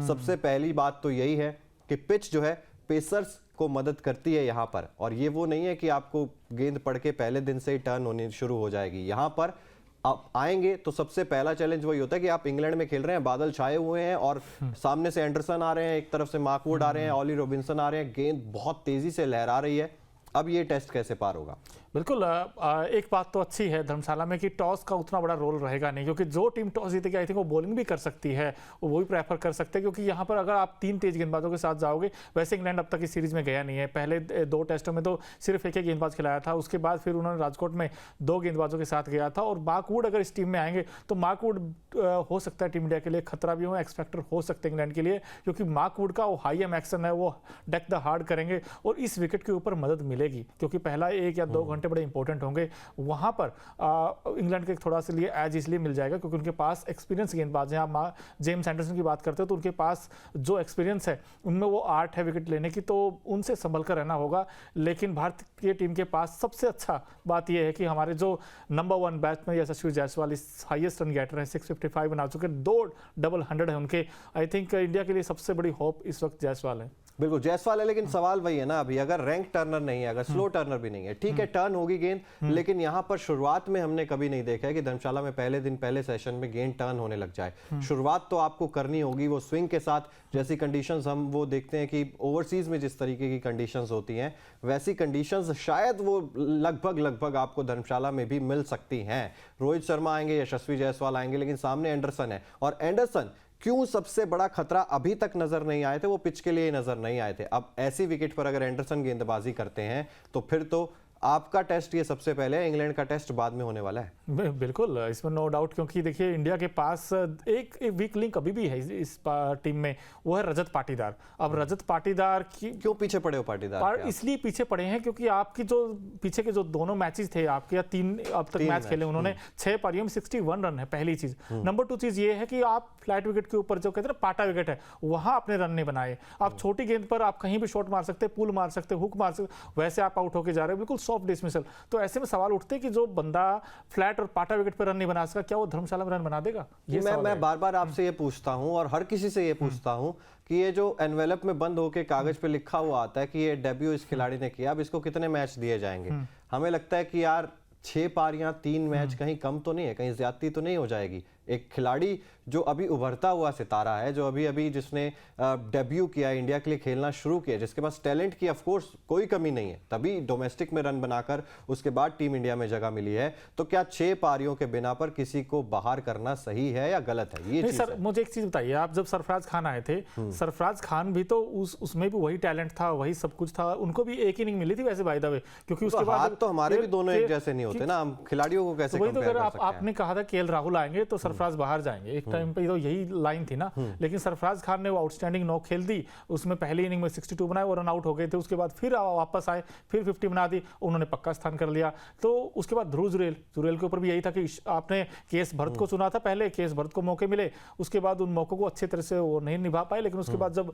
सबसे पहली बात तो यही है कि पिच जो है पेसर्स को मदद करती है यहाँ पर, और ये वो नहीं है कि आपको गेंद पड़ के पहले दिन से ही टर्न होनी शुरू हो जाएगी। यहाँ पर आप आएंगे तो सबसे पहला चैलेंज वही होता है कि आप इंग्लैंड में खेल रहे हैं, बादल छाए हुए हैं और सामने से एंडरसन आ रहे हैं, एक तरफ से मार्क वुड आ रहे हैं, ऑली रॉबिन्सन आ रहे हैं, गेंद बहुत तेजी से लहरा रही है। अब ये टेस्ट कैसे पार होगा? बिल्कुल, एक बात तो अच्छी है धर्मशाला में कि टॉस का उतना बड़ा रोल रहेगा नहीं, क्योंकि जो टीम टॉस जीतेगी आई थिंक वो बॉलिंग भी कर सकती है, वो भी प्रेफर कर सकते हैं, क्योंकि यहाँ पर अगर आप 3 तेज गेंदबाजों के साथ जाओगे, वैसे इंग्लैंड अब तक इस सीरीज में गया नहीं है। पहले 2 टेस्टों में तो सिर्फ एक ही गेंदबाज खिलाया था, उसके बाद फिर उन्होंने राजकोट में 2 गेंदबाजों के साथ गया था। और मार्क वुड अगर इस टीम में आएंगे तो मार्क वुड हो सकता है टीम इंडिया के लिए खतरा भी हो, एक्स फैक्टर हो सकते हैं इंग्लैंड के लिए, क्योंकि मार्क वुड का वो हाई एम एक्शन है, वो डेक द हार्ड करेंगे और इस विकेट के ऊपर मदद मिलेगी, क्योंकि पहला 1 या 2 घंटे बड़े इंपॉर्टेंट होंगे। वहां पर इंग्लैंड के थोड़ा सा लिए एज इसलिए मिल जाएगा क्योंकि उनके पास एक्सपीरियंस गेंदबाज हैं। आप जेम्स एंडरसन की बात करते हो तो उनके पास जो एक्सपीरियंस है उनमें वो आर्ट है विकेट लेने की, तो उनसे संभल कर रहना होगा। लेकिन भारतीय टीम के पास सबसे अच्छा बात यह है कि हमारे जो नंबर 1 बैट्समैन यशस्वी जायसवाल इस हाईएस्ट रन गेटर हैं, 655 बना चुके, 2 डबल 100 है उनके। आई थिंक इंडिया के लिए सबसे बड़ी होप इस वक्त जायसवाल है। बिल्कुल जायसवाल है, लेकिन सवाल वही है ना, अभी अगर रैंक टर्नर नहीं है, अगर स्लो टर्नर भी नहीं है, ठीक है टर्न होगी गेंद, लेकिन यहाँ पर शुरुआत में हमने कभी नहीं देखा है कि धर्मशाला में पहले दिन पहले सेशन में गेंद टर्न होने लग जाए। शुरुआत तो आपको करनी होगी वो स्विंग के साथ, जैसी कंडीशंस हम वो देखते हैं कि ओवरसीज में जिस तरीके की कंडीशंस होती हैं वैसी कंडीशंस शायद वो लगभग आपको धर्मशाला में भी मिल सकती हैं। रोहित शर्मा आएंगे, यशस्वी जायसवाल आएंगे, लेकिन सामने एंडरसन है, और एंडरसन क्यों सबसे बड़ा खतरा अभी तक नजर नहीं आए थे, वो पिच के लिए नजर नहीं आए थे। अब ऐसी विकेट पर अगर एंडरसन गेंदबाजी करते हैं तो फिर तो आपका टेस्ट ये सबसे पहले है, इंग्लैंड का टेस्ट बाद में होने वाला है। बिल्कुल, इसमें नो डाउट, क्योंकि देखिए इंडिया के पास एक वीक लिंक अभी भी है इस टीम में, वो है रजत पाटीदार। अब रजत पाटीदार की क्यों पीछे पड़े हो पाटीदार? इसलिए पीछे पड़े हैं क्योंकि आपकी जो पीछे के जो दोनों मैचेस थे आपके, या 3 अब तक मैच खेले उन्होंने, 6 पारियों में 61 रन है, पहली चीज। नंबर 2 चीज ये है कि आप फ्लैट विकेट के ऊपर जो कहते हैं पाटा विकेट है, वहां अपने रन नहीं बनाए। आप छोटी गेंद पर आप कहीं भी शॉट मार सकते, पुल मार सकते, हुक मार सकते, वैसे आप आउट होके जा रहे हो, बिल्कुल सॉफ्ट डिसमिसल। तो ऐसे में सवाल उठते कि जो बंदा फ्लैट और पाटा विकेट पर रन नहीं बना सका, क्या वो धर्मशाला में रन बना देगा? ये मैं बार-बार आपसे ये पूछता हूं और हर किसी से ये पूछता हूं कि ये जो एनवेलप में बंद होके कागज पे लिखा हुआ आता है कि ये डेब्यू इस खिलाड़ी ने किया, अब इसको कितने मैच दिए जाएंगे? हमें लगता है कि यार 6 पारियां 3 मैच कहीं कम तो नहीं है, कहीं ज्यादती तो नहीं हो जाएगी? एक खिलाड़ी जो अभी उभरता हुआ सितारा है, जो अभी जिसने डेब्यू किया, इंडिया के लिए खेलना शुरू किया, जिसके पास टैलेंट की ऑफकोर्स कोई कमी नहीं है, तभी डोमेस्टिक में रन बनाकर उसके बाद टीम इंडिया में जगह मिली है, तो क्या 6 पारियों के बिना पर किसी को बाहर करना सही है या गलत है? ये सर मुझे एक चीज बताइए, आप जब सरफराज खान आए थे, सरफराज खान भी तो उसमें भी वही टैलेंट था, वही सब कुछ था, उनको भी एक इनिंग मिली थी वैसे बाय द वे, क्योंकि उसके बाद तो हमारे भी दोनों एक जैसे नहीं होते ना, हम खिलाड़ियों को कैसे कंपेयर कर सकते हैं? आपने कहा था केएल राहुल आएंगे तो सरफराज बाहर जाएंगे, एक टाइम पे तो यही लाइन थी ना, लेकिन सरफराज खान ने वो आउटस्टैंडिंग 9 खेल दी, उसमें पहली इनिंग में 62 बनाए, वो रन आउट हो गए थे, उसके बाद फिर वापस आए, फिर 50 बना दी, उन्होंने पक्का स्थान कर लिया। तो उसके बाद ध्रुव जुरेल के ऊपर भी यही था कि आपने केएस भरत को चुना था पहले, केएस भरत को मौके मिले, उसके बाद उन मौकों को अच्छे तरह से वो नहीं निभा पाए, लेकिन उसके बाद जब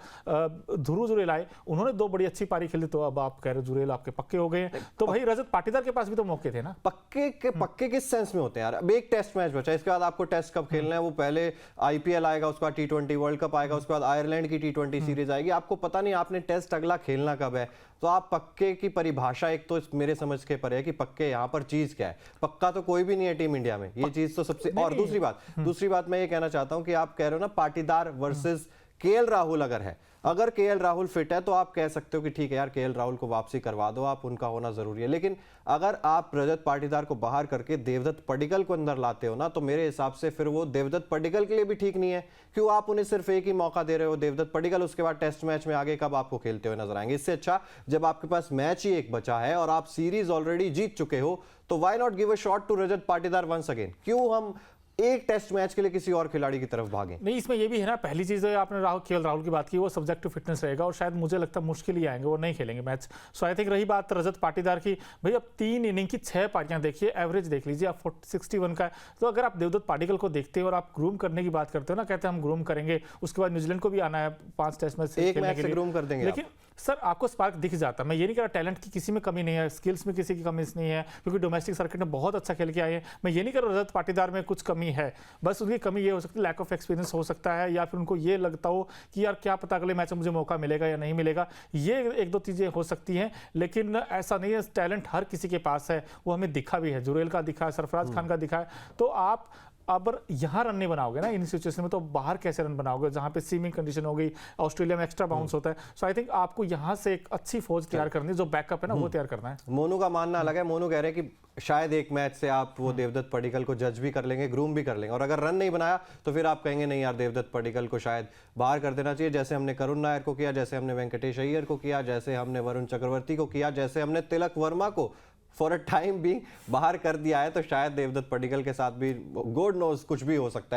ध्रुव जुरेल आए उन्होंने 2 बड़ी अच्छी पारी खेली, तो अब आप कह रहे जुरेल आपके पक्के हो गए। तो भाई रजत पाटीदार के पास भी तो मौके थे ना। पक्के किस सेंस में होते हैं यार? अब एक टेस्ट मैच बचा, इसके बाद आपको टेस्ट कब खेलना है, वो पहले आईपीएल आएगा, उसके बाद T20 वर्ल्ड कप आएगा, उसके बाद आयरलैंड की T20 सीरीज आएगी, आपको पता नहीं आपने टेस्ट अगला खेलना कब है। तो आप पक्के की परिभाषा एक तो मेरे समझ के परे है कि पक्के यहाँ पर चीज क्या है? पक्का तो कोई भी नहीं है टीम इंडिया में, ये चीज तो सबसे। और दूसरी बात मैं ये कहना चाहता हूं कि आप कह रहे हो ना पाटीदार वर्सेस केएल राहुल अगर केएल राहुल फिट है तो आप कह सकते हो कि ठीक है यार केएल राहुल को वापसी करवा दो आप, उनका होना जरूरी है। लेकिन अगर आप रजत पाटीदार को बाहर करके देवदत्त पडिक्कल को अंदर लाते हो ना, तो मेरे हिसाब से फिर वो देवदत्त पडिक्कल के लिए भी ठीक नहीं है। क्यों आप उन्हें सिर्फ एक ही मौका दे रहे हो? देवदत्त पडिक्कल उसके बाद टेस्ट मैच में आगे कब आपको खेलते हुए नजर आएंगे? इससे अच्छा जब आपके पास मैच ही एक बचा है और आप सीरीज ऑलरेडी जीत चुके हो, तो why not give a shot to Rajat Patidar once again? क्यों हम एक टेस्ट मैच के लिए किसी और खिलाड़ी की तरफ भागे? नहीं, इसमें ये भी है ना, पहली चीज है आपने केएल राहुल की बात की, वो सब्जेक्ट टू फिटनेस रहेगा और शायद मुझे लगता है मुश्किल ही आएंगे, वो नहीं खेलेंगे मैच। सो आई थिंक रही बात रजत पाटीदार की, भाई अब 3 इनिंग की 6 पारियां देखिए, एवरेज देख लीजिए आप 61 का है। तो अगर आप देवदत्त पाडिक्कल को देखते हो और आप ग्रूम करने की बात करते हो ना, कहते हैं हम ग्रूम करेंगे, उसके बाद न्यूजीलैंड को भी आना है 5 टेस्ट मैच खेलने के लिए, ग्रूम कर देंगे, लेकिन सर आपको स्पार्क दिख जाता है। मैं ये नहीं कह रहा टैलेंट की किसी में कमी नहीं है, स्किल्स में किसी की कमी नहीं है, क्योंकि डोमेस्टिक सर्किट में बहुत अच्छा खेल के आए हैं। मैं ये नहीं कह रहा रजत पाटीदार में कुछ कमी नहीं है, बस उनकी कमी ये हो सकती है लैक ऑफ एक्सपीरियंस हो सकता है, या फिर उनको ये लगता हो कि यार क्या पता अगले मैच में मुझे मौका मिलेगा या नहीं मिलेगा। ये एक दो चीज़ें हो सकती हैं, लेकिन ऐसा नहीं है, टैलेंट हर किसी के पास है। वो हमें दिखा भी है, जुरेल का दिखा है, सरफराज खान का दिखा है। तो आप अब यहाँ रन नहीं बनाओगे ना इन सिचुएशन में, तो बाहर कैसे रन बनाओगे जहाँ पे सीमिंग कंडीशन हो गई, ऑस्ट्रेलिया में एक्स्ट्रा बाउंस होता है। सो आई थिंक आपको यहाँ से एक अच्छी फौज तैयार करनी है, जो बैकअप है ना वो तैयार करना है। मोनू का मानना अलग है। मोनू कह रहे हैं कि शायद एक मैच से आप वो देवदत्त पडिक्कल को जज भी कर लेंगे, ग्रूम भी कर लेंगे, और अगर रन नहीं बनाया तो फिर आप कहेंगे नहीं यार देवदत्त पडिक्कल को शायद बाहर कर देना चाहिए, जैसे हमने करुण नायर को किया, जैसे हमने वेंकटेश अय्यर को किया, जैसे हमने वरुण चक्रवर्ती को किया, जैसे हमने तिलक वर्मा को फॉर अ टाइम भी बाहर कर दिया है। तो शायद देवदत्त पडिक्कल के साथ भी गॉड नोज कुछ भी हो सकता है।